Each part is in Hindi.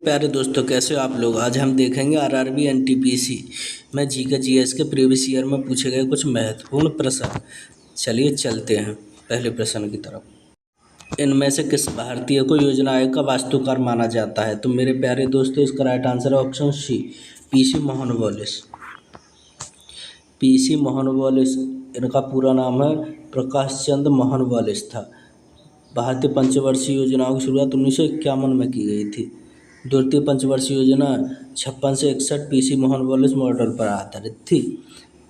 प्यारे दोस्तों, कैसे हो आप लोग। आज हम देखेंगे आरआरबी एनटीपीसी में जीएस के प्रीवियस ईयर में पूछे गए कुछ महत्वपूर्ण प्रश्न। चलिए चलते हैं पहले प्रश्न की तरफ। इनमें से किस भारतीय को योजना आयोग का वास्तुकार माना जाता है। तो मेरे प्यारे दोस्तों, इसका राइट आंसर है option C, PC Mahalanobis. PC Mahalanobis, इनका पूरा नाम है प्रकाश चंद्र मोहन वॉलिस था। भारतीय पंचवर्षीय योजनाओं की शुरुआत 1951 में की गई थी। द्वितीय पंचवर्षीय योजना 56 से 61 पीसी मोहन वॉलिस मॉडल पर आधारित थी।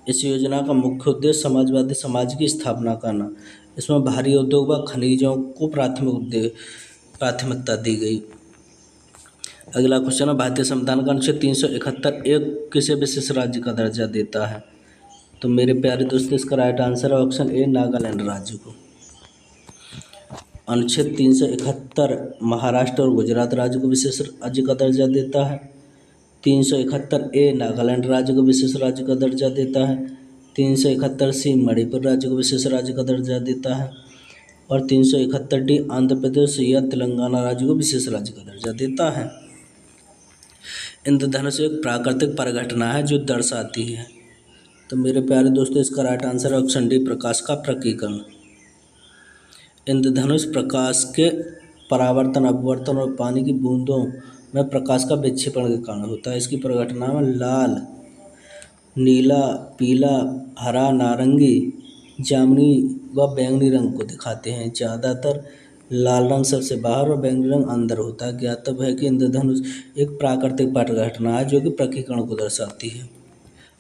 इस योजना का मुख्य उद्देश्य समाजवादी समाज की स्थापना करना। इसमें भारी उद्योग व खनिजों को प्राथमिकता दी गई। अगला क्वेश्चन है, भारतीय संविधान का अनुच्छेद 371 एक किसे विशेष राज्य का दर्जा देता है। तो मेरे प्यारे दोस्तों, इसका राइट आंसर है ऑप्शन ए, नागालैंड राज्य को। अनुच्छेद 371 महाराष्ट्र और गुजरात राज्य को विशेष राज्य का दर्जा देता है। 371 ए नागालैंड राज्य को विशेष राज्य का दर्जा देता है। 371 सी मणिपुर राज्य को विशेष राज्य का दर्जा देता है। और 371 डी आंध्र प्रदेश या तेलंगाना राज्य को विशेष राज्य का दर्जा देता है। इंद्रधनुष एक प्राकृतिक परिघटना है जो दर्शाती है। तो मेरे प्यारे दोस्तों, इसका राइट आंसर है ऑप्शन डी, प्रकाश का प्रकीर्णन। इंद्रधनुष प्रकाश के परावर्तन, अपवर्तन और पानी की बूंदों में प्रकाश का विक्षेपण के कारण होता है। इसकी परिघटना में लाल, नीला, पीला, हरा, नारंगी, जामुनी व बैंगनी रंग को दिखाते हैं। ज़्यादातर लाल रंग सबसे बाहर और बैंगनी रंग अंदर होता है। ज्ञातव्य है कि इंद्रधनुष एक प्राकृतिक परिघटना है जो कि प्रकीर्णन को दर्शाती है।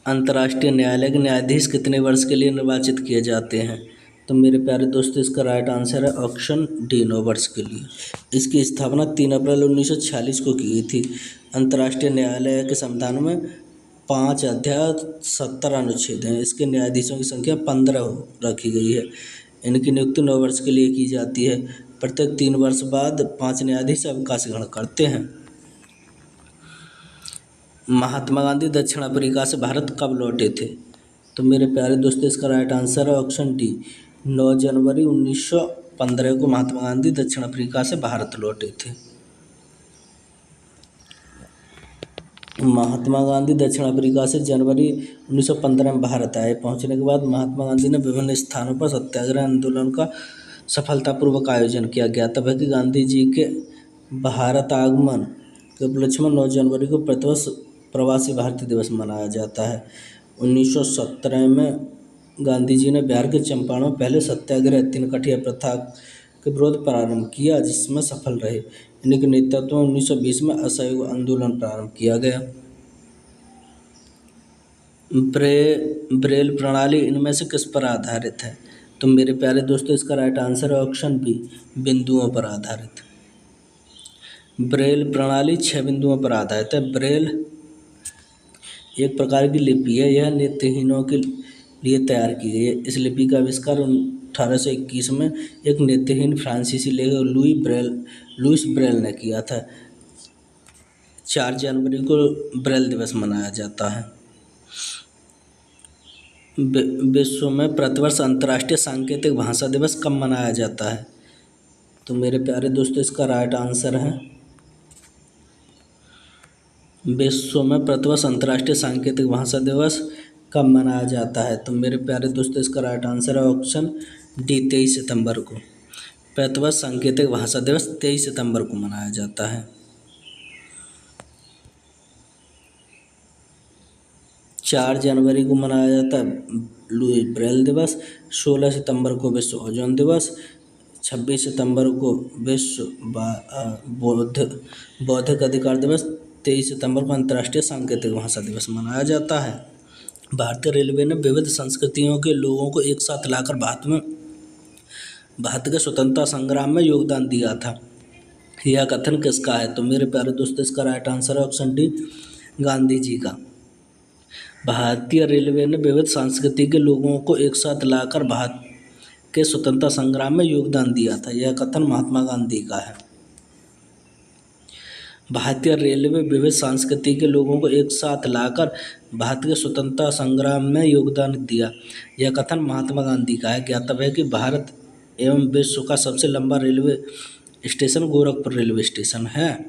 अंतर्राष्ट्रीय न्यायालय के न्यायाधीश कितने वर्ष के लिए निर्वाचित किए जाते हैं। तो मेरे प्यारे दोस्तों, इसका राइट आंसर है ऑप्शन डी, 9 वर्ष के लिए। इसकी स्थापना 3 अप्रैल 1946 को की गई थी। अंतर्राष्ट्रीय न्यायालय के संविधान में 5 अध्याय 70 अनुच्छेद हैं। इसके न्यायाधीशों की संख्या 15 रखी गई है। इनकी नियुक्ति 9 वर्ष के लिए की जाती है। प्रत्येक 3 वर्ष बाद 5 न्यायाधीश अवकाश ग्रहण करते हैं। महात्मा गांधी दक्षिण अफ्रीका से भारत कब लौटे थे। तो मेरे प्यारे दोस्तों, इसका राइट आंसर है ऑप्शन डी, 9 जनवरी 1915 को महात्मा गांधी दक्षिण अफ्रीका से भारत लौटे थे। महात्मा गांधी दक्षिण अफ्रीका से जनवरी 1915 में भारत आए। पहुंचने के बाद महात्मा गांधी ने विभिन्न स्थानों पर सत्याग्रह आंदोलन का सफलतापूर्वक आयोजन किया। ज्ञातव्य है कि गांधी जी के भारत आगमन के उपलक्ष्य में 9 जनवरी को प्रतिवर्ष प्रवासी भारतीय दिवस मनाया जाता है। 1917 में गांधी जी ने बिहार के चंपारण में पहले सत्याग्रह 3 कठिया प्रथा के विरोध प्रारंभ किया, जिसमें सफल रहे। इन्हीं के नेतृत्व में 1920 में असहयोग आंदोलन प्रारंभ किया गया। ब्रेल प्रणाली इनमें से किस पर आधारित है। तो मेरे प्यारे दोस्तों, इसका राइट आंसर है ऑप्शन बी, बिंदुओं पर आधारित। ब्रेल प्रणाली 6 बिंदुओं पर आधारित है। ब्रेल एक प्रकार की लिपि है। यह नेत्रहीनों के लिए तैयार की गई है। इस लिपि का आविष्कार 1821 में एक नेत्रहीन फ्रांसीसी लेखक लुईस ब्रेल ने किया था। 4 जनवरी को ब्रेल दिवस मनाया जाता है। विश्व में प्रतिवर्ष अंतर्राष्ट्रीय सांकेतिक भाषा दिवस कब मनाया जाता है। तो मेरे प्यारे दोस्तों, इसका राइट आंसर है, विश्व में प्रतिवर्ष अंतर्राष्ट्रीय सांकेतिक भाषा दिवस कब मनाया जाता है। तो मेरे प्यारे दोस्तों, इसका राइट आंसर है ऑप्शन डी, 23 सितंबर को। प्रतिवर्ष सांकेतिक भाषा दिवस 23 सितंबर को मनाया जाता है। 4 जनवरी को मनाया जाता है लुईस ब्रेल दिवस। 16 सितंबर को विश्व ओजोन दिवस। 26 सितंबर को विश्व बौद्धिक अधिकार दिवस। 23 सितंबर को अंतर्राष्ट्रीय सांकेतिक भाषा दिवस मनाया जाता है। भारतीय रेलवे ने विविध संस्कृतियों के लोगों को एक साथ लाकर भारत के स्वतंत्रता संग्राम में योगदान दिया था। यह कथन किसका है। तो मेरे प्यारे दोस्तों, इसका राइट आंसर है ऑप्शन डी, गांधी जी का। भारतीय रेलवे ने विविध संस्कृति के लोगों को एक साथ लाकर भारत के स्वतंत्रता संग्राम में योगदान दिया था। यह कथन महात्मा गांधी का है। भारतीय रेलवे विविध संस्कृति के लोगों को एक साथ लाकर भारत के स्वतंत्रता संग्राम में योगदान दिया। यह कथन महात्मा गांधी का है। ज्ञातव्य है कि भारत एवं विश्व का सबसे लंबा railway station Gorakhpur railway station है।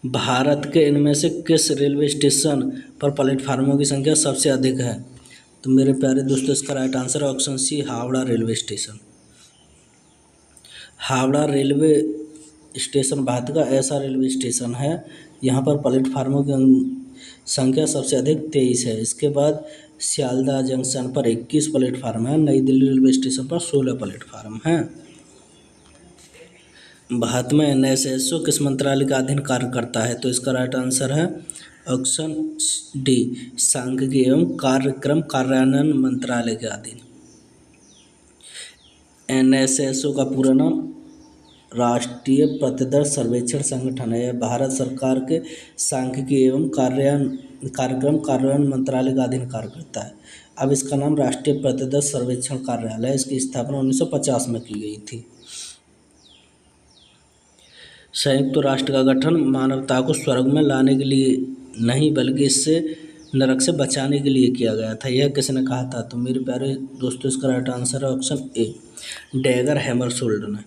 भारत के इनमें से किस रेलवे स्टेशन पर प्लेटफार्मों की संख्या सबसे अधिक है? तो मेरे प्यारे दोस्तों, इसका राइट आंसर है option C, Howrah railway station. Howrah railway station Bharat का ऐसा रेलवे स्टेशन है यहाँ पर प्लेटफार्मों की संख्या सबसे अधिक 23 है। इसके बाद सियालदह जंक्शन पर 21 प्लेटफार्म है। नई दिल्ली रेलवे स्टेशन पर 16 प्लेटफार्म हैं। भारत में NSSO किस मंत्रालय का अधीन कार्य करता है? तो इसका राइट आंसर है ऑप्शन डी, सांख्यिकी एवं कार्यक्रम कार्यान्वयन मंत्रालय के अधीन। NSSO का पूरा नाम राष्ट्रीय प्रतिदर्श सर्वेक्षण संगठन है। यह भारत सरकार के सांख्यिकी एवं कार्यक्रम कार्यान्वयन मंत्रालय का अधीन कार्य करता है। अब इसका नाम राष्ट्रीय प्रतिदर्श सर्वेक्षण कार्यालय है। इसकी स्थापना 1950 में की गई थी। संयुक्त राष्ट्र का गठन मानवता को स्वर्ग में लाने के लिए नहीं बल्कि इससे नरक से बचाने के लिए किया गया था। यह किसने कहा था? तो मेरे प्यारे दोस्तों, इसका राइट आंसर है ऑप्शन ए, डैगर हैमरशोल्ड ने।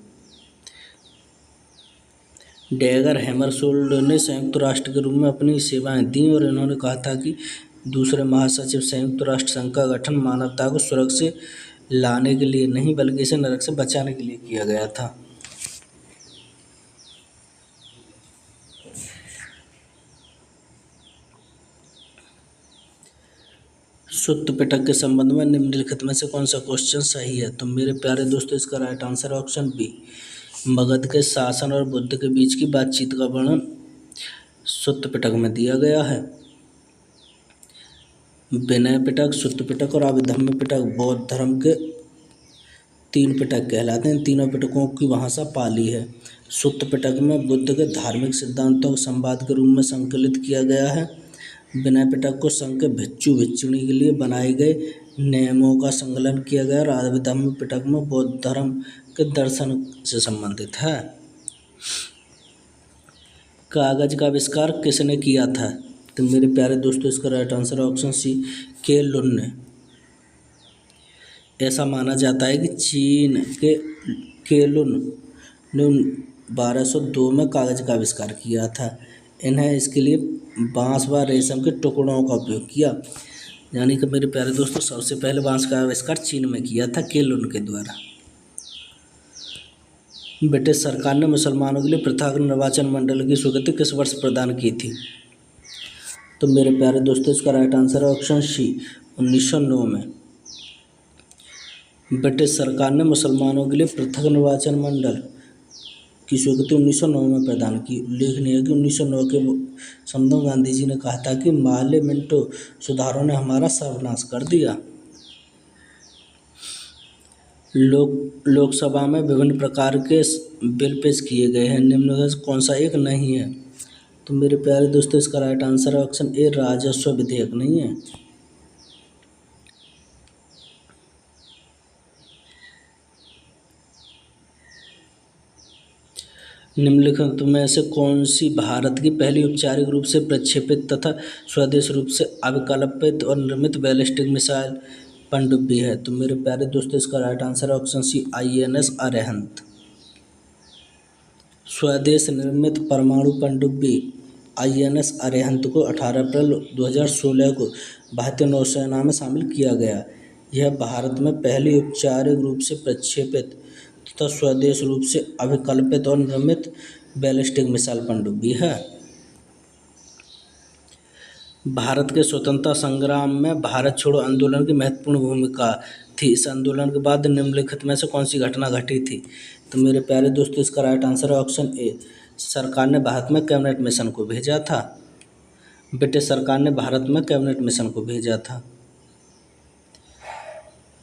डैगर हैमरशोल्ड ने संयुक्त राष्ट्र के रूप में अपनी सेवाएं दी और इन्होंने कहा था कि दूसरे महासचिव संयुक्त राष्ट्र संघ का गठन मानवता को स्वर्ग से लाने के लिए नहीं बल्कि इसे नरक से बचाने के लिए किया गया था। सुत्त पिटक के संबंध में निम्नलिखित में से कौन सा क्वेश्चन सही है? तो मेरे प्यारे दोस्तों, इसका right answer option B, Magadh के शासन और बुद्ध के बीच की बातचीत का वर्णन सुत्त पिटक में दिया गया है। विनय पिटक, सुत्त पिटक और अभिधम्म पिटक बौद्ध धर्म के 3 पिटक कहलाते हैं। तीनों पिटकों की भाषा पाली है। सुत्त पिटक में बुद्ध के धार्मिक सिद्धांतों को संवाद के रूप में संकलित किया गया है। विनय पिटक को संघ के भिक्षु भिक्षुणी के लिए बनाए गए नियमों का संकलन किया गया और अभिधम्म पिटक में बौद्ध धर्म के दर्शन से संबंधित है। कागज का आविष्कार किसने किया था? तो मेरे प्यारे दोस्तों, इसका राइट आंसर ऑप्शन सी, के लुन ने। ऐसा माना जाता है कि चीन के केलुन ने 1202 में कागज का आविष्कार किया था। इन्हें इसके लिए बांस व रेशम के टुकड़ों का उपयोग किया। यानी कि मेरे प्यारे दोस्तों, सबसे पहले बांस का आविष्कार चीन में किया था केलुन के द्वारा। ब्रिटिश सरकार ने मुसलमानों के लिए पृथक निर्वाचन मंडल की स्वीकृति किस वर्ष प्रदान की थी? तो मेरे प्यारे दोस्तों, इसका राइट आंसर है ऑप्शन सी, 1909 में। ब्रिटिश सरकार ने मुसलमानों के लिए पृथक निर्वाचन मंडल की स्वीकृति 1909 में प्रदान की। उल्लेखनीय है कि 1909 के समदों गांधी जी ने कहा था कि माले मिंटो सुधारों ने हमारा सर्वनाश कर दिया। लोकसभा में विभिन्न प्रकार के बिल पेश किए गए हैं। निम्न में से कौन सा एक नहीं है? तो मेरे प्यारे दोस्तों, इसका राइट आंसर है ऑप्शन ए, राजस्व विधेयक नहीं है। निम्नलिखित में से कौन सी भारत की पहली औपचारिक रूप से प्रक्षेपित तथा स्वदेश रूप से अभिकल्पित और निर्मित बैलिस्टिक मिसाइल पनडुब्बी है? तो मेरे प्यारे दोस्तों, इसका राइट आंसर है ऑप्शन सी, INS अरिहंत। स्वदेश निर्मित परमाणु पनडुब्बी INS अरिहंत को 18 अप्रैल 2016 को भारतीय नौसेना में शामिल किया गया। यह भारत में पहली औपचारिक रूप से प्रक्षेपित तथा स्वदेश रूप से अभिकल्पित और निर्मित बैलिस्टिक मिसाइल पनडुब्बी है। भारत के स्वतंत्रता संग्राम में भारत छोड़ो आंदोलन की महत्वपूर्ण भूमिका थी। इस आंदोलन के बाद निम्नलिखित में से कौन सी घटना घटी थी? तो मेरे प्यारे दोस्तों, इसका राइट आंसर है ऑप्शन ए, सरकार ने भारत में कैबिनेट मिशन को भेजा था। ब्रिटिश सरकार ने भारत में कैबिनेट मिशन को भेजा था।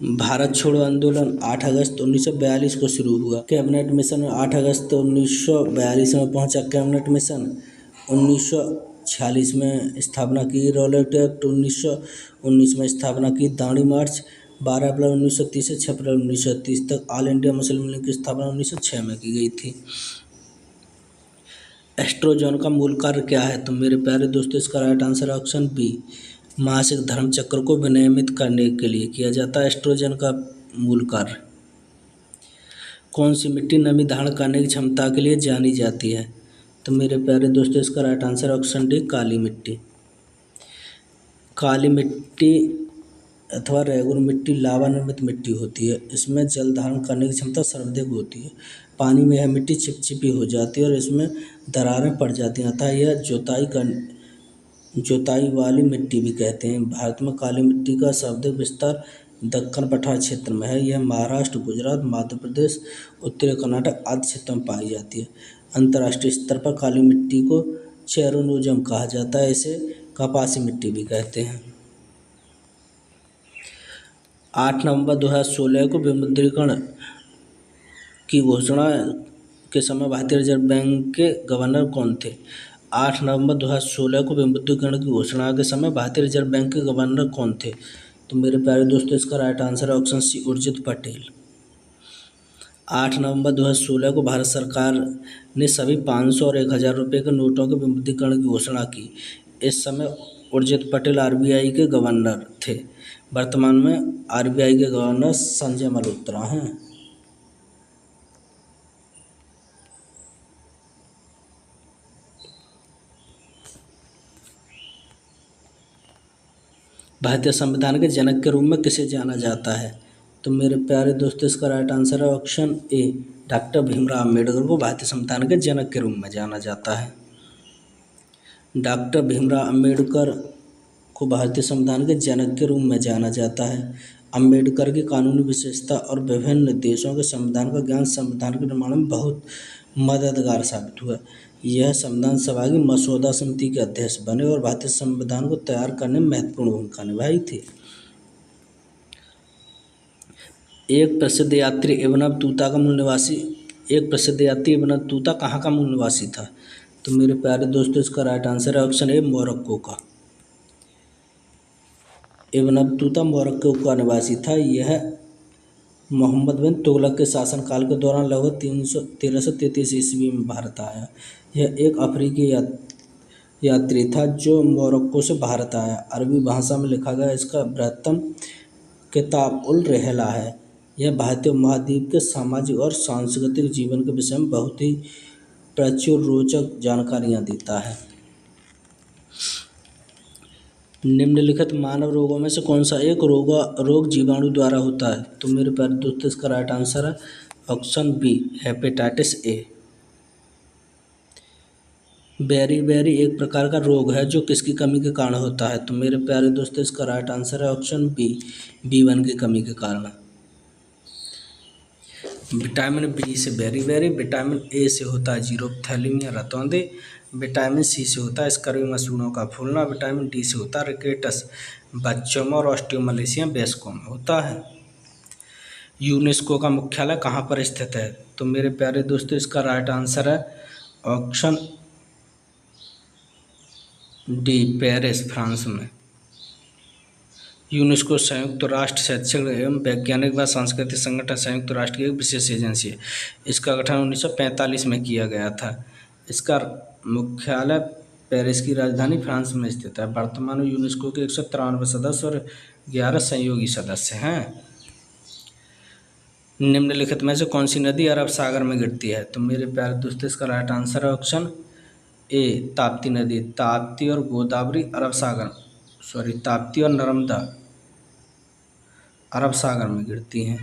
भारत छोड़ो आंदोलन 8 अगस्त 1942 को शुरू हुआ। कैबिनेट मिशन 8 अगस्त 1942 में पहुंचा। कैबिनेट मिशन 1946 में स्थापना की। रॉलेट एक्ट 1919 में स्थापना की। दांडी मार्च 12 अप्रैल 1930 से 6 अप्रैल 1930 तक। ऑल इंडिया मुस्लिम लीग की स्थापना 1906 में की गई थी। एस्ट्रोजन का मूल कार्य क्या है? तो मेरे प्यारे दोस्तों, इसका राइट आंसर ऑप्शन बी, मासिक धर्म चक्र को विनियमित करने के लिए किया जाता है एस्ट्रोजन का मूल कार्य। कौन सी मिट्टी नमी धारण करने की क्षमता के लिए जानी जाती है? तो मेरे प्यारे दोस्तों इसका राइट आंसर ऑप्शन डी काली मिट्टी। काली मिट्टी अथवा रेगुर मिट्टी लावा निर्मित मिट्टी होती है। इसमें जल धारण करने की क्षमता सर्वाधिक होती है। पानी में यह मिट्टी चिपचिपी हो जाती है और इसमें दरारें पड़ जाती हैं, अतः यह जोताई वाली मिट्टी भी कहते हैं। भारत में काली मिट्टी का सर्वाधिक विस्तार दक्कन पठार क्षेत्र में है। यह महाराष्ट्र, गुजरात, मध्य प्रदेश, उत्तरी कर्नाटक आदि क्षेत्रों में पाई जाती है। अंतर्राष्ट्रीय स्तर पर काली मिट्टी को चेरोनोजम कहा जाता है। इसे कपासी मिट्टी भी कहते हैं। 8 नवंबर 2016 को विमुद्रीकरण की घोषणा के समय भारतीय रिजर्व बैंक के गवर्नर कौन थे? 8 नवंबर 2016 को विमुद्रीकरण की घोषणा के समय भारतीय रिजर्व बैंक के गवर्नर कौन थे? तो मेरे प्यारे दोस्तों इसका राइट आंसर है ऑप्शन सी उर्जित पटेल। 8 नवंबर 2016 को भारत सरकार ने सभी 500 और 1000 रुपये के नोटों के विमुद्रीकरण की घोषणा की। इस समय उर्जित पटेल आरबीआई के गवर्नर थे। वर्तमान में आरबीआई के गवर्नर संजय मल्होत्रा हैं। भारतीय संविधान के जनक के रूप में किसे जाना जाता है? तो मेरे प्यारे दोस्तों इसका राइट आंसर है option A doctor Bhimrao Ambedkar को भारतीय संविधान के जनक के रूप में जाना जाता है। डॉक्टर भीमराव अम्बेडकर को भारतीय संविधान के जनक के रूप में जाना जाता है। अम्बेडकर की कानूनी विशेषता और विभिन्न देशों के संविधान का ज्ञान संविधान के निर्माण में बहुत मददगार साबित हुआ। यह संविधान सभा की मसौदा समिति के अध्यक्ष बने और भारतीय संविधान को तैयार करने में महत्वपूर्ण भूमिका निभाई थी। एक प्रसिद्ध यात्री इब्न बतूता कहाँ का मूल निवासी था? तो मेरे प्यारे दोस्तों इसका राइट आंसर है ऑप्शन ए मोरक्को का। इब्न बतूता मोरक्को का निवासी था। यह मोहम्मद बिन तुगलक के शासनकाल के दौरान लगभग 1333 ईस्वी में भारत आया। यह एक अफ्रीकी यात्री था जो मोरक्को से भारत आया। अरबी भाषा में लिखा गया इसका बृहत्तम किताब उल रहला है। यह भारतीय महाद्वीप के सामाजिक और सांस्कृतिक जीवन के विषय में बहुत ही प्रचुर रोचक जानकारियाँ देता है। निम्नलिखित मानव रोगों में से कौन सा एक रोग जीवाणु द्वारा होता है? तो मेरे प्यारे दोस्तों इसका राइट आंसर है ऑप्शन बी हेपेटाइटिस ए। बेरी एक प्रकार का रोग है जो किसकी कमी के कारण होता है? तो मेरे प्यारे दोस्तों इसका राइट आंसर है ऑप्शन बी B1 की कमी के कारण। विटामिन बी से बेरी, विटामिन ए से होता है जीरोप्थैलेमिया रतौंधे, विटामिन सी से होता है स्कर्वी मसूड़ों का फूलना, विटामिन डी से होता है रिकेटस बच्चों में और ऑस्टियोमलेशिया वयस्कों में होता है। यूनेस्को का मुख्यालय कहाँ पर स्थित है? तो मेरे प्यारे दोस्तों इसका राइट आंसर है ऑप्शन डी पेरिस, फ्रांस में। यूनेस्को संयुक्त राष्ट्र शैक्षिक एवं वैज्ञानिक व सांस्कृतिक संगठन संयुक्त राष्ट्र की एक विशेष एजेंसी है। इसका गठन 1945 में किया गया था। इसका मुख्यालय पेरिस की राजधानी फ्रांस में स्थित है। वर्तमान में यूनेस्को के 193 सदस्य और 11 सहयोगी सदस्य हैं। निम्नलिखित में से कौन सी नदी अरब सागर में गिरती है? तो मेरे प्यारे दोस्तों इसका राइट आंसर है ऑप्शन ए ताप्ती नदी। ताप्ती और गोदावरी ताप्ती और नर्मदा अरब सागर में गिरती हैं।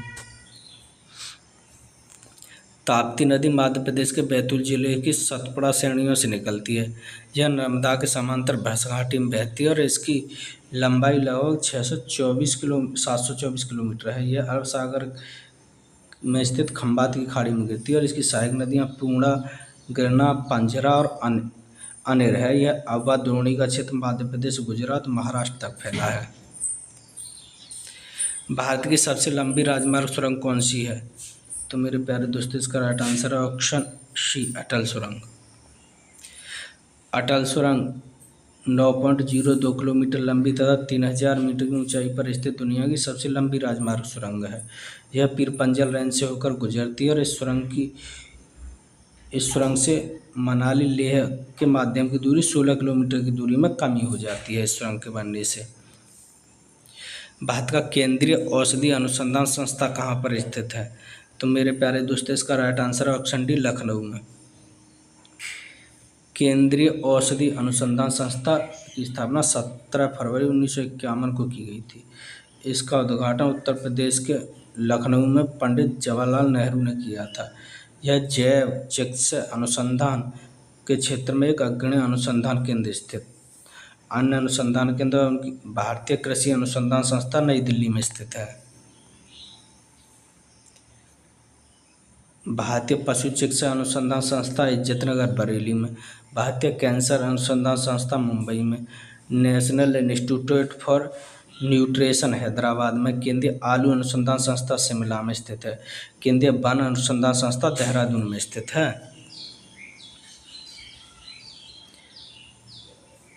ताप्ती नदी मध्य प्रदेश के बैतूल जिले की सतपुड़ा श्रेणियों से निकलती है। यह नर्मदा के समांतर भैंस घाटी में बहती है और इसकी लंबाई लगभग 724 किलोमीटर है। यह अरब सागर में स्थित खंबात की खाड़ी में गिरती है और इसकी सहायक नदियाँ पूर्णा, गिरना, पंजरा और अनेर है। यह अवध द्रोणी का क्षेत्र मध्य प्रदेश, गुजरात, महाराष्ट्र तक फैला है। भारत की सबसे लंबी राजमार्ग सुरंग कौन सी है? तो मेरे प्यारे दोस्तों इसका राइट आंसर है ऑप्शन सी अटल सुरंग। अटल सुरंग 9.02 किलोमीटर लंबी तथा 3000 मीटर की ऊंचाई पर स्थित दुनिया की सबसे लंबी राजमार्ग सुरंग है। यह पीरपंजल रेंज से होकर गुजरती है और इस सुरंग से मनाली लेह के माध्यम की दूरी 16 किलोमीटर की दूरी में कमी हो जाती है। इस सुरंग के बनने से भारत का केंद्रीय औषधि अनुसंधान संस्था कहाँ पर स्थित है? तो मेरे प्यारे दोस्तों इसका राइट आंसर है ऑप्शन डी लखनऊ में। केंद्रीय औषधि अनुसंधान संस्था की स्थापना 17 फरवरी 1951 को की गई थी। इसका उद्घाटन उत्तर प्रदेश के लखनऊ में पंडित जवाहरलाल नेहरू ने किया था। यह जैव चिकित्सा अनुसंधान के क्षेत्र में एक अग्रणी अनुसंधान केंद्र स्थित। अन्य अनुसंधान केंद्र उनकी भारतीय कृषि अनुसंधान संस्था नई दिल्ली में स्थित है। भारतीय पशु चिकित्सा अनुसंधान संस्था इज्जतनगर बरेली में, भारतीय कैंसर अनुसंधान संस्था मुंबई में, national institute for nutrition Hyderabad में, केंद्रीय आलू अनुसंधान संस्था शिमला में स्थित है, केंद्रीय वन अनुसंधान संस्था देहरादून में स्थित है।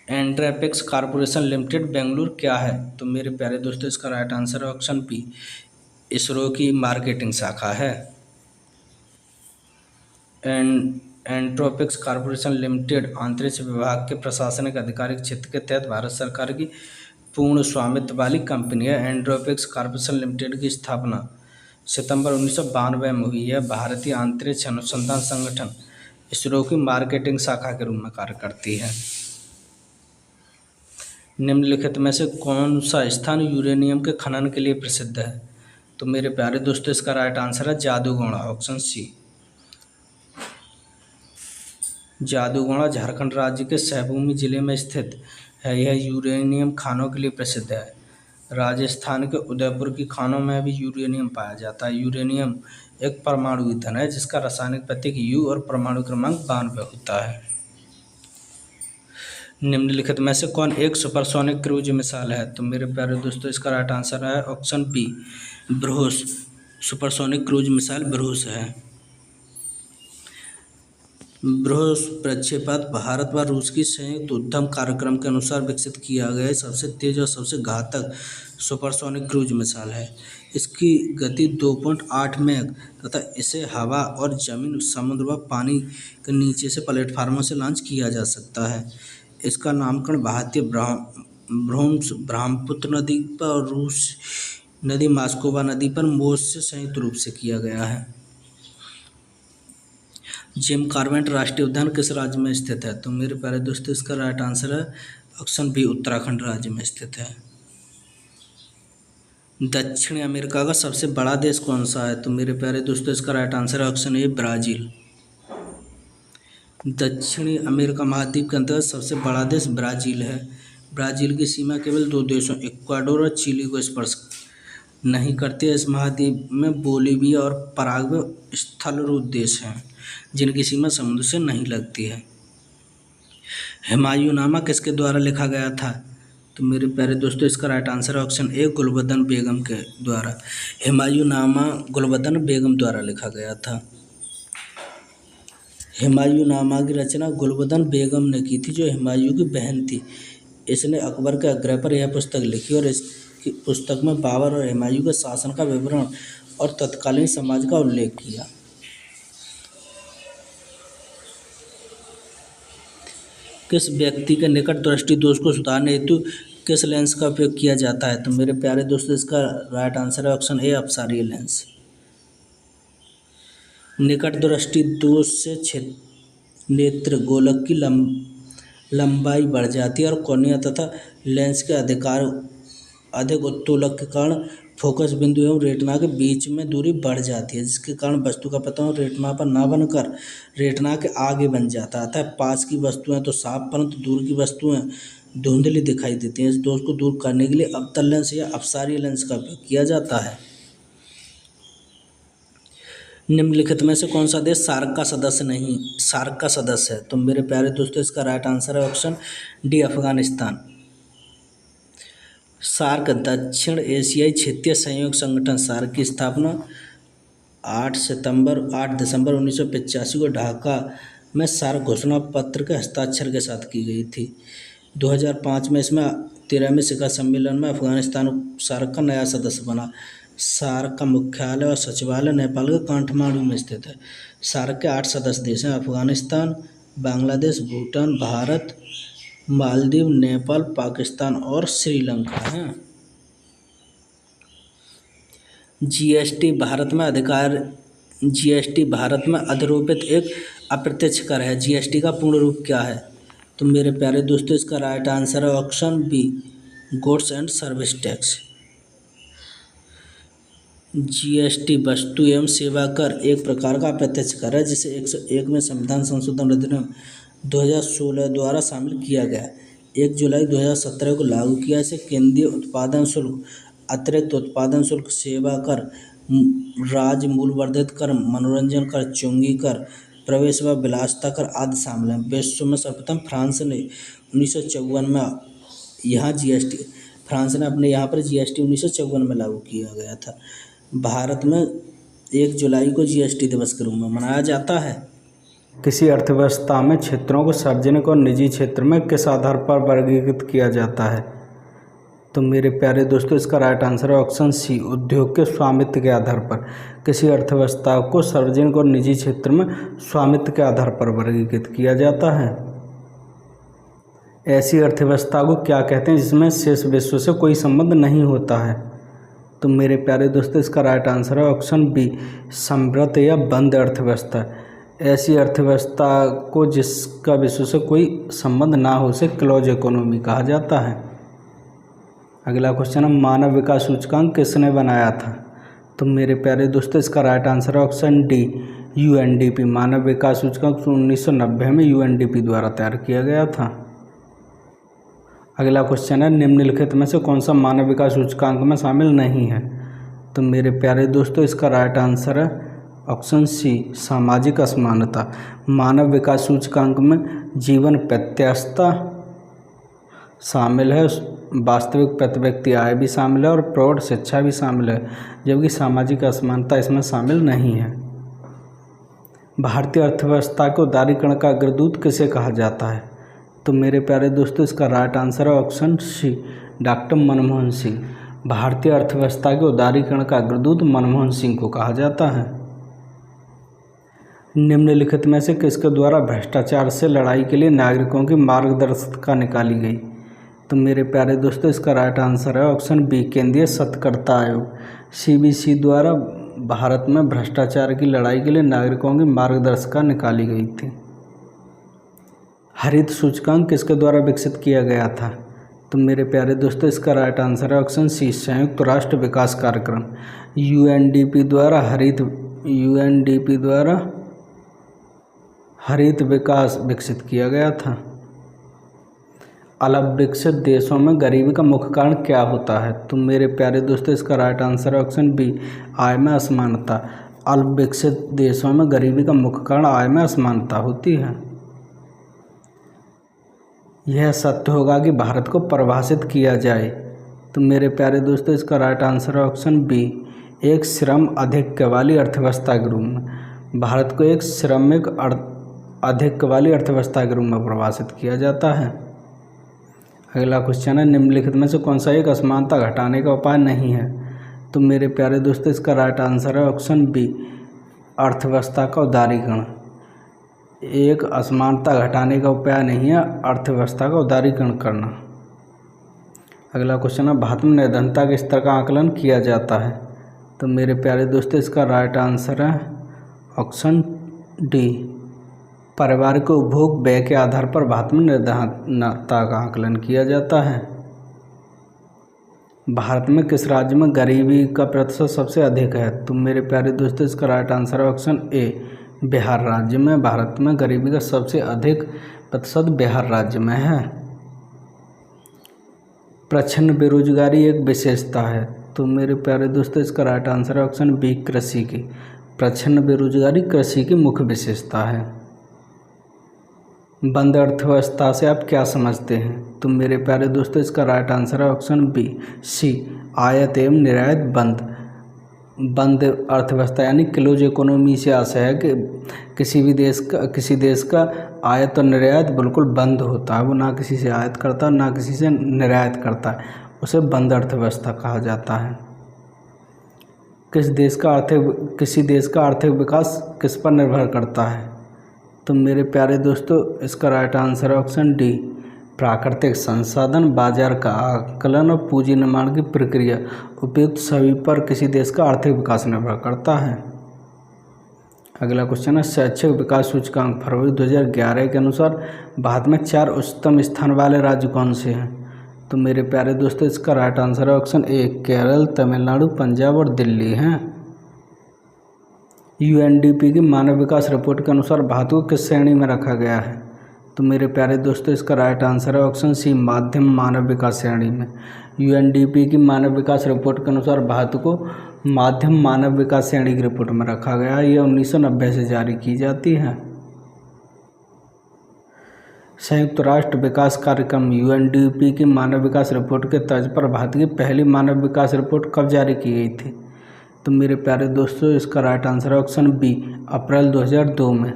एंट्रोपिक्स कॉर्पोरेशन लिमिटेड बेंगलुरु क्या है? तो मेरे प्यारे दोस्तों इसका राइट आंसर है ऑप्शन बी, इसरो की मार्केटिंग शाखा है। एंट्रोपिक्स कॉर्पोरेशन लिमिटेड अंतरिक्ष विभाग के प्रशासनिक आधिकारिक क्षेत्र के तहत भारत सरकार की पूर्ण स्वामित्व वाली कंपनी है। एंट्रोपिक्स कॉर्पोरेशन लिमिटेड की स्थापना सितंबर 1992 में हुई है। भारतीय अंतरिक्ष अनुसंधान संगठन इसरो की मार्केटिंग शाखा के रूप में कार्य करती है। निम्नलिखित में से कौन सा स्थान यूरेनियम के खनन के लिए प्रसिद्ध है? तो मेरे प्यारे दोस्तों इसका राइट आंसर है जादूगोड़ा, ऑप्शन सी। जादूगोड़ा झारखंड राज्य के सिवनी जिले में स्थित है। यह यूरेनियम खानों के लिए प्रसिद्ध है। राजस्थान के उदयपुर की खानों में भी यूरेनियम पाया जाता है। यूरेनियम एक परमाणु ईंधन है जिसका रासायनिक प्रतीक U और परमाणु क्रमांक 92 होता है। निम्नलिखित में से कौन एक सुपरसोनिक क्रूज मिसाइल है? तो मेरे प्यारे दोस्तों इसका राइट आंसर है option B, BrahMos. Supersonic cruise missile BrahMos है। ब्रह्मोस प्रक्षेपक भारत व रूस की संयुक्त उद्यम कार्यक्रम के अनुसार विकसित किया गया सबसे तेज और सबसे घातक सुपरसोनिक क्रूज मिसाइल है। इसकी गति 2.8 मैक तथा इसे हवा और जमीन, समुद्र व पानी के नीचे से प्लेटफार्मों से लॉन्च किया जा सकता है। इसका नामकरण भारतीय ब्रह्मपुत्र नदी पर और रूस नदी मास्कोवा नदी पर मोस से संयुक्त रूप से किया गया है। जिम कॉर्बेट राष्ट्रीय उद्यान किस राज्य में स्थित है? तो मेरे प्यारे दोस्तों इसका राइट आंसर है ऑप्शन बी, उत्तराखंड राज्य में स्थित है। दक्षिण अमेरिका का सबसे बड़ा देश कौन सा है? तो मेरे प्यारे दोस्तों इसका राइट आंसर है ऑप्शन ए, ब्राज़ील। दक्षिणी अमेरिका महाद्वीप के अंतर्गत सबसे बड़ा देश ब्राज़ील है। ब्राज़ील की सीमा केवल 2 देशों इक्वाडोर और चिली को स्पर्श नहीं करती है। इस महाद्वीप में बोलीविया और पराग्वे स्थलरूप देश हैं जिनकी सीमा समुद्र से नहीं लगती है। हुमायूंनामा किसके द्वारा लिखा गया था? तो मेरे प्यारे दोस्तों इसका राइट आंसर है ऑप्शन ए, गुलबदन बेगम के द्वारा। हुमायूंनामा गुलबदन बेगम द्वारा लिखा गया था। हुमायूंनामा की रचना गुलबदन बेगम ने की थी जो हुमायूं की बहन थी। इसने अकबर के आग्रह पर यह पुस्तक लिखी और इसकी पुस्तक में बाबर और हुमायूं के शासन का विवरण और तत्कालीन समाज का उल्लेख किया। किस व्यक्ति के निकट दृष्टि दोष को सुधारने हेतु किस लेंस का उपयोग किया जाता है? तो मेरे प्यारे दोस्तों इसका राइट आंसर है ऑप्शन ए, अपसारी लेंस। निकट दृष्टि दोष से नेत्र गोलक की लंबाई बढ़ जाती है और कॉर्निया तथा लेंस के अधिक उत्तोलक के कारण फोकस बिंदु एवं रेटिना के बीच में दूरी बढ़ जाती है, जिसके कारण वस्तु का पतन रेटिना पर न बनकर रेटिना के आगे बन जाता है। अतः पास की वस्तुएं तो साफ परंतु दूर की वस्तुएं धुंधली दिखाई देती हैं। इस दोष को दूर करने के लिए अवतल लेंस या अपसारी लेंस का उपयोग किया जाता है। निम्नलिखित में से कौन सा देश सार्क का सदस्य है? तो मेरे प्यारे दोस्तों इसका राइट आंसर है ऑप्शन डी, अफगानिस्तान। सार्क दक्षिण एशियाई क्षेत्रीय सहयोग संगठन सार्क की स्थापना 8 दिसंबर 1985 को ढाका में सार्क घोषणा पत्र के हस्ताक्षर के साथ की गई थी। 2005 में इसमें 13वें शिखर सम्मेलन में अफगानिस्तान सार्क का नया सदस्य बना। सार्क का मुख्यालय और सचिवालय नेपाल के काठमांडू में स्थित है। सार्क के 8 सदस्य देश हैं अफगानिस्तान, बांग्लादेश, भूटान, भारत, मालदीव, नेपाल, पाकिस्तान और श्रीलंका हैं। जीएसटी भारत में अधिरोपित एक अप्रत्यक्ष कर है। जीएसटी का पूर्ण रूप क्या है? तो मेरे प्यारे दोस्तों इसका राइट आंसर है option B, goods and service tax. GST वस्तु एवं सेवा कर एक प्रकार का अप्रत्यक्ष कर है जिसे 101 में संविधान संशोधन अधिनियम 2016 द्वारा शामिल किया गया। 1 जुलाई 2017 को लागू किया। इसे केंद्रीय उत्पादन शुल्क, अतिरिक्त उत्पादन शुल्क, सेवा कर, राज्य मूल्यवर्धित कर, मनोरंजन कर, चुंगी कर, प्रवेश व विलासिता कर आदि शामिल हैं। विश्व में सर्वप्रथम फ्रांस ने 1954 में फ्रांस ने अपने यहाँ पर जीएसटी 1954 में लागू किया गया था। भारत में 1 जुलाई को जीएसटी दिवस के रूप में मनाया जाता है। किसी अर्थव्यवस्था में क्षेत्रों को सार्वजनिक और निजी क्षेत्र में किस आधार पर वर्गीकृत किया जाता है? तो मेरे प्यारे दोस्तों इसका राइट आंसर है ऑप्शन सी, उद्योग के स्वामित्व के आधार पर। किसी अर्थव्यवस्था को सार्वजनिक और निजी क्षेत्र में स्वामित्व के आधार पर वर्गीकृत किया जाता है। ऐसी अर्थव्यवस्था को क्या कहते हैं जिसमें शेष विश्व से कोई संबंध नहीं होता है? तो मेरे प्यारे दोस्तों इसका राइट आंसर है ऑप्शन बी, समृद्ध या बंद अर्थव्यवस्था। ऐसी अर्थव्यवस्था को जिसका विश्व से कोई संबंध ना हो उसे क्लोज इकोनॉमी कहा जाता है। अगला क्वेश्चन है, मानव विकास सूचकांक किसने बनाया था? तो मेरे प्यारे दोस्तों इसका राइट आंसर है ऑप्शन डी, यूएनडीपी। मानव विकास सूचकांक 1990 में यूएनडीपी द्वारा तैयार किया गया था। अगला क्वेश्चन है, निम्नलिखित में से कौन सा मानव विकास सूचकांक में शामिल नहीं है? तो मेरे प्यारे दोस्तों इसका राइट आंसर है ऑप्शन सी, सामाजिक असमानता। मानव विकास सूचकांक में जीवन प्रत्याशा शामिल है, वास्तविक प्रति व्यक्ति आय भी शामिल है और प्रौढ़ शिक्षा भी शामिल है, जबकि सामाजिक असमानता इसमें शामिल नहीं है। भारतीय अर्थव्यवस्था के उदारीकरण का अग्रदूत किसे कहा जाता है? तो मेरे प्यारे दोस्तों इसका राइट आंसर है option C, doctor Manmohan Singh. भारतीय अर्थव्यवस्था के उदारीकरण का अग्रदूत मनमोहन सिंह को कहा जाता है। निम्नलिखित में से किसके द्वारा भ्रष्टाचार से लड़ाई के लिए नागरिकों की मार्गदर्शिका निकाली गई? तो मेरे प्यारे दोस्तों इसका राइट आंसर है ऑप्शन बी, केंद्रीय सतर्कता आयोग, सीबीसी द्वारा भारत में भ्रष्टाचार की लड़ाई के लिए नागरिकों की मार्गदर्शिका निकाली गई थी। हरित सूचकांक किसके द्वारा विकसित किया गया था? तो मेरे प्यारे दोस्तों इसका राइट आंसर है ऑप्शन सी, संयुक्त राष्ट्र विकास कार्यक्रम, यूएनडीपी द्वारा हरित विकास विकसित किया गया था। अल्प विकसित देशों में गरीबी का मुख्य कारण क्या होता है? तो मेरे प्यारे दोस्तों इसका राइट आंसर है ऑप्शन बी, आय में असमानता। अल्प विकसित देशों में गरीबी का मुख्य कारण आय में असमानता होती है। यह सत्य होगा कि भारत को परिभाषित किया जाए। तो मेरे प्यारे दोस्तों इसका राइट आंसर है ऑप्शन बी, एक श्रम आधिक्य वाली अर्थव्यवस्था के रूप में। भारत को एक श्रमिक आधिक्य वाली अर्थव्यवस्था के रूप में परिभाषित किया जाता है। अगला क्वेश्चन है, निम्नलिखित में से कौन सा एक असमानता घटाने का उपाय नहीं है? तो मेरे प्यारे दोस्तों इसका राइट आंसर है ऑप्शन बी, अर्थव्यवस्था का उदारीकरण। एक असमानता घटाने का उपाय नहीं है अर्थव्यवस्था का उदारीकरण करना। अगला क्वेश्चन है, भारत में निर्धनता के स्तर का आकलन किया जाता है? तो मेरे प्यारे दोस्तों इसका राइट आंसर है ऑप्शन डी, पारिवारिक उपभोग व्यय के आधार पर भारत में निर्धनता का आकलन किया जाता है। भारत में किस राज्य में गरीबी का प्रतिशत सबसे अधिक है? तो मेरे प्यारे दोस्तों इसका राइट आंसर है ऑप्शन ए, बिहार राज्य में। भारत में गरीबी का सबसे अधिक प्रतिशत बिहार राज्य में है। प्रच्छन्न बेरोजगारी एक विशेषता है? तो मेरे प्यारे दोस्तों इसका राइट आंसर है ऑप्शन बी, कृषि की। प्रच्छन्न बेरोजगारी कृषि की मुख्य विशेषता है। बंद अर्थव्यवस्था से आप क्या समझते हैं? तो मेरे प्यारे दोस्तों इसका राइट आंसर है ऑप्शन बी, सी, आयात एवं निर्यात बंद। बंद अर्थव्यवस्था यानी क्लोज इकोनॉमी से आशय है कि किसी देश का आयात और निर्यात बिल्कुल बंद होता है, वो ना किसी से आयात करता है ना किसी से निर्यात करता है, उसे बंद अर्थव्यवस्था कहा जाता है। किसी देश का आर्थिक विकास किस पर निर्भर करता है? तो मेरे प्यारे दोस्तों इसका राइट आंसर है ऑप्शन डी, प्राकृतिक संसाधन, बाजार का आकलन और पूंजी निर्माण की प्रक्रिया, उपयुक्त सभी पर किसी देश का आर्थिक विकास निर्भर करता है। अगला क्वेश्चन है शैक्षिक विकास सूचकांक फरवरी 2011 के अनुसार भारत में 4 उच्चतम स्थान वाले राज्य कौन से हैं? तो मेरे प्यारे दोस्तों इसका राइट आंसर है ऑप्शन ए केरल, तमिलनाडु, पंजाब और दिल्ली हैं। यूएनडीपी की मानव विकास रिपोर्ट के अनुसार भारत को किस श्रेणी में रखा गया है? तो मेरे प्यारे दोस्तों इसका राइट आंसर है ऑप्शन सी मध्यम मानव विकास श्रेणी में। यूएनडीपी की मानव विकास रिपोर्ट के अनुसार भारत को मध्यम मानव विकास श्रेणी की रिपोर्ट में रखा गया है। यह 1990 से जारी की जाती है। संयुक्त राष्ट्र विकास कार्यक्रम यूएनडीपी की मानव विकास रिपोर्ट के तर्ज पर भारत की पहली मानव विकास रिपोर्ट कब जारी की गई थी? तो मेरे प्यारे दोस्तों इसका राइट आंसर है ऑप्शन बी अप्रैल 2002 में।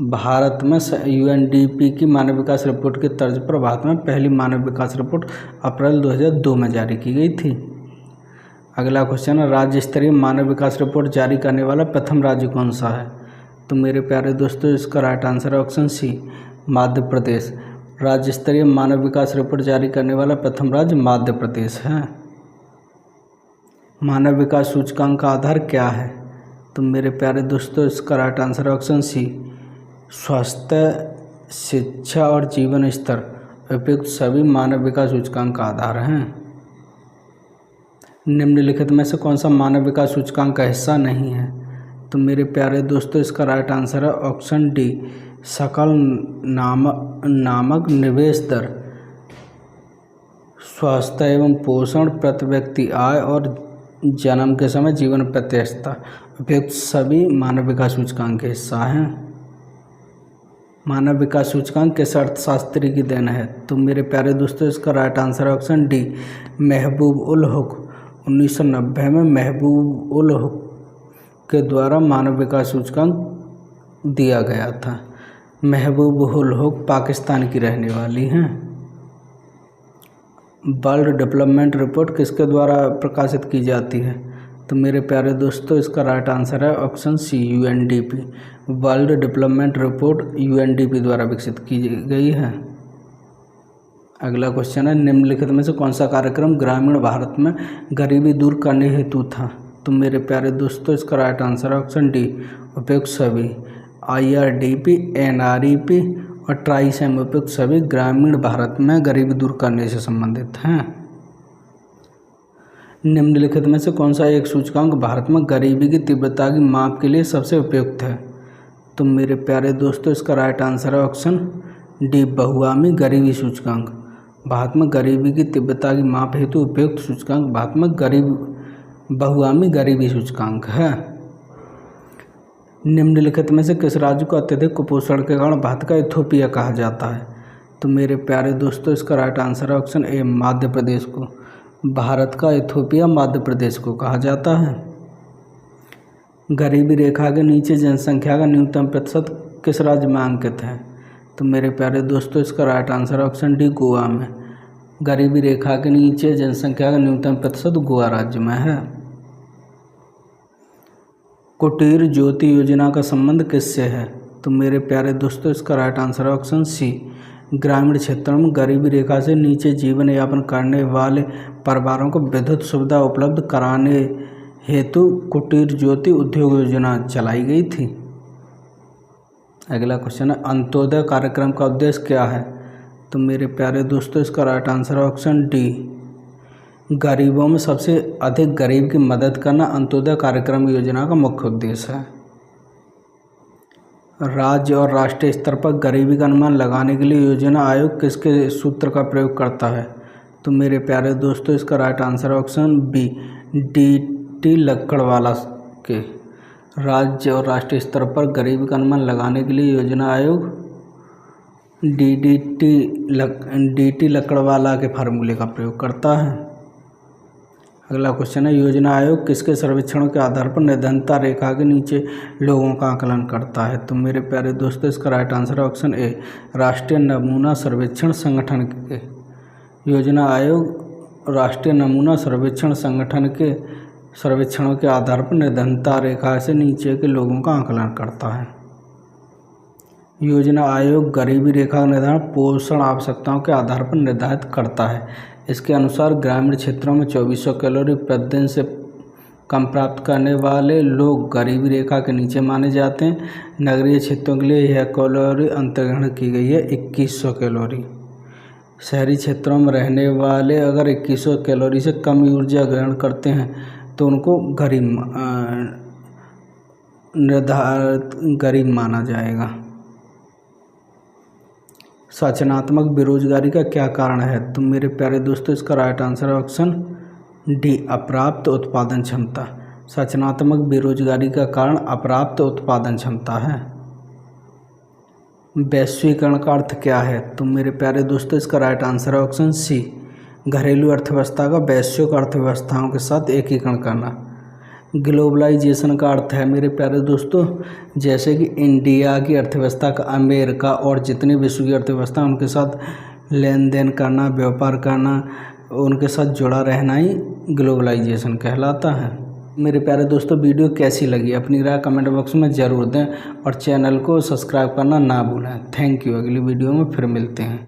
भारत में यूएनडीपी की मानव विकास रिपोर्ट के तर्ज पर भारत में पहली मानव विकास रिपोर्ट अप्रैल 2002 में जारी की गई थी। अगला क्वेश्चन है राज्य स्तरीय मानव विकास रिपोर्ट जारी करने वाला प्रथम राज्य कौन सा है? तो मेरे प्यारे दोस्तों इसका राइट आंसर है ऑप्शन सी मध्य प्रदेश। राज्य स्तरीय मानव विकास रिपोर्ट जारी करने वाला प्रथम राज्य मध्य प्रदेश है। मानव विकास सूचकांक का आधार क्या है? तो मेरे प्यारे दोस्तों इसका राइट आंसर है ऑप्शन सी स्वास्थ्य, शिक्षा और जीवन स्तर उपयुक्त सभी मानव विकास सूचकांक का आधार हैं। निम्नलिखित में से कौन सा मानव विकास सूचकांक का हिस्सा नहीं है? तो मेरे प्यारे दोस्तों इसका राइट आंसर है ऑप्शन डी सकल नामक निवेश दर। स्वास्थ्य एवं पोषण, प्रति व्यक्ति आय और जन्म के समय जीवन प्रत्याशा उपयुक्त सभी मानव विकास सूचकांक के हिस्सा हैं। मानव विकास सूचकांक किस अर्थशास्त्री की देन है? तो मेरे प्यारे दोस्तों इसका राइट आंसर है ऑप्शन डी महबूब उल हुक। 1990 में महबूब उल हुक के द्वारा मानव विकास सूचकांक दिया गया था। महबूब उल हुक पाकिस्तान की रहने वाली हैं। वर्ल्ड डेवलपमेंट रिपोर्ट किसके द्वारा प्रकाशित की जाती है? तो मेरे प्यारे दोस्तों इसका राइट आंसर है option C UNDP. World development report UNDP द्वारा विकसित की गई है। अगला क्वेश्चन है निम्नलिखित में से कौन सा कार्यक्रम ग्रामीण भारत में गरीबी दूर करने हेतु था? तो मेरे प्यारे दोस्तों इसका राइट आंसर है ऑप्शन डी उपयुक्त सभी। आईआरडीपी, एनआरईपी और ट्राइसेम उपयुक्त सभी ग्रामीण भारत में गरीबी दूर करने से संबंधित हैं। निम्नलिखित में से कौन सा एक सूचकांक भारत में गरीबी की तीव्रता की माप के लिए सबसे उपयुक्त है? तो मेरे प्यारे दोस्तों इसका राइट आंसर है ऑप्शन डी बहुआमी गरीबी सूचकांक। भारत में गरीबी की तीव्रता की माप हेतु उपयुक्त सूचकांक भारत में बहुआमी गरीबी सूचकांक है। निम्नलिखित में से किस राज्य को अत्यधिक कुपोषण के कारण भारत का इथोपिया कहा जाता है? तो मेरे प्यारे दोस्तों इसका राइट आंसर है ऑप्शन ए मध्य प्रदेश को। भारत का इथोपिया मध्य प्रदेश को कहा जाता है। गरीबी रेखा के नीचे जनसंख्या का न्यूनतम प्रतिशत किस राज्य में अंकित है? तो मेरे प्यारे दोस्तों इसका राइट आंसर है ऑप्शन डी गोवा में। गरीबी रेखा के नीचे जनसंख्या का न्यूनतम प्रतिशत गोवा राज्य में है। कुटीर ज्योति योजना का संबंध किससे है? तो मेरे प्यारे दोस्तों इसका राइट आंसर है ऑप्शन सी ग्रामीण क्षेत्रों में गरीबी रेखा से नीचे जीवन यापन करने वाले परिवारों को विद्युत सुविधा उपलब्ध कराने हेतु कुटीर ज्योति उद्योग योजना चलाई गई थी। अगला क्वेश्चन है अंत्योदय कार्यक्रम का उद्देश्य क्या है? तो मेरे प्यारे दोस्तों इसका राइट आंसर है ऑप्शन डी गरीबों में सबसे अधिक गरीब की मदद करना अंत्योदय कार्यक्रम योजना का मुख्य उद्देश्य है। राज्य और राष्ट्रीय स्तर पर गरीबी का अनुमान लगाने के लिए योजना आयोग किसके सूत्र का प्रयोग करता है? तो मेरे प्यारे दोस्तों इसका right answer option B DT. लक्कड़वाला के। राज्य और राष्ट्रीय स्तर पर गरीबी का अनुमान लगाने के लिए योजना आयोग डी.टी. लक्कड़वाला के फार्मूले का प्रयोग करता है। अगला क्वेश्चन है योजना आयोग किसके सर्वेक्षणों के आधार पर निर्धनता रेखा के नीचे लोगों का आकलन करता है? तो मेरे प्यारे दोस्तों इसका राइट आंसर है ऑप्शन ए राष्ट्रीय नमूना सर्वेक्षण संगठन के। योजना आयोग राष्ट्रीय नमूना सर्वेक्षण संगठन के सर्वेक्षणों के आधार पर निर्धनता रेखा से नीचे के लोगों का आकलन करता है। योजना आयोग गरीबी रेखा का निर्धारण पोषण आवश्यकताओं के आधार पर निर्धारित करता है। इसके अनुसार ग्रामीण क्षेत्रों में 2400 कैलोरी प्रतिदिन से कम प्राप्त करने वाले लोग गरीबी रेखा के नीचे माने जाते हैं। नगरीय क्षेत्रों के लिए यह कैलोरी अंतर्ग्रहण की गई है 2100 कैलोरी। शहरी क्षेत्रों में रहने वाले अगर 2100 कैलोरी से कम ऊर्जा ग्रहण करते हैं तो उनको गरीब माना जाएगा। सूचनात्मक बेरोजगारी का क्या कारण है? तो मेरे प्यारे दोस्तों इसका राइट आंसर है ऑप्शन डी, अपर्याप्त उत्पादन क्षमता। सूचनात्मक बेरोजगारी का कारण अपर्याप्त उत्पादन क्षमता है। वैश्वीकरण का अर्थ क्या है? तो मेरे प्यारे दोस्तों इसका राइट आंसर है ऑप्शन सी, घरेलू अर्थव्यवस्था का वैश्विक अर्थव्यवस्थाओं के साथ एकीकरण करना। ग्लोबलाइजेशन का अर्थ है मेरे प्यारे दोस्तों, जैसे कि इंडिया की अर्थव्यवस्था का अमेरिका और जितनी विश्व की अर्थव्यवस्था उनके साथ लेन देन करना, व्यापार करना, उनके साथ जुड़ा रहना ही ग्लोबलाइजेशन कहलाता है। मेरे प्यारे दोस्तों वीडियो कैसी लगी अपनी राय कमेंट बॉक्स में ज़रूर दें और चैनल को सब्सक्राइब करना ना भूलें। Thank you. अगली वीडियो में फिर मिलते हैं।